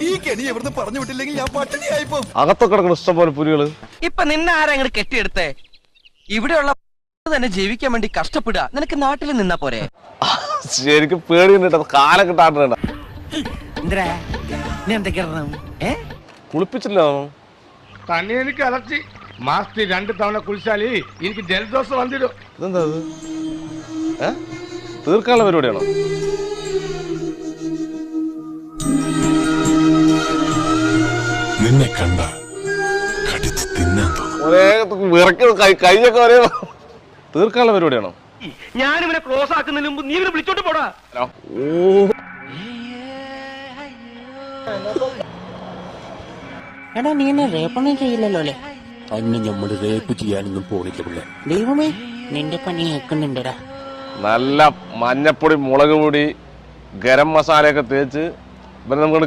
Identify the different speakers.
Speaker 1: ഈ കെണി എവിടുന്ന് പറഞ്ഞു വിട്ടില്ലെങ്കിൽ ഞാൻ പട്ടിണിയായിപ്പോ.
Speaker 2: അകത്തൊക്കെ കിടക്കണം ഇഷ്ടം പോലെ പുലികള്.
Speaker 3: ഇപ്പൊ നിന്നെ ആരാ അങ്ങോട്ട് കെട്ടിയെടുത്തേ? ഇവിടെയുള്ള തന്നെ ജീവിക്കാൻ വേണ്ടി കഷ്ടപ്പെടുക. നിനക്ക് നാട്ടിൽ നിന്നാ പോരെ?
Speaker 2: ശരിക്കും പേടി കണ്ടിട്ട് കാലം കിട്ടാണ്ട കുളിപ്പിച്ചില്ല
Speaker 4: തന്നെ എനിക്ക് അലർച്ചി. മാസത്തിൽ 2 തവണ കുളിച്ചാല് എനിക്ക് ജലദോഷം വന്നിരും.
Speaker 2: ഇതെന്താ അത്? തീർക്കാനുള്ള പരിപാടിയാണോ?
Speaker 5: നിന്നെ കണ്ട കടിച്ച് തിന്നാൻ തോന്നും.
Speaker 2: ഒരേ കൈയൊക്കെ ഒരേ തീർക്കാനുള്ള പരിപാടിയാണോ?
Speaker 3: ഞാനിവനെ ക്ലോസ് ആക്കുന്നതിന് മുമ്പ് നീ ഇവനെ വിളിച്ചോട്ട് പോടാ.
Speaker 6: എടാ നീ എന്നെ റേപ്പൊന്നും ചെയ്യില്ലല്ലോ അല്ലേ?
Speaker 5: അന്ന് നമ്മൾ റേപ്പ് ചെയ്യാനൊന്നും പോണില്ല പിള്ളേ.
Speaker 6: ദൈവമേ നിന്റെ പണി കേൾക്കുന്നുണ്ടടാ.
Speaker 2: നല്ല മഞ്ഞപ്പൊടി, മുളക് പൊടി, ഗരം മസാലയൊക്കെ തേച്ച് ഇവരെ നമ്മൾ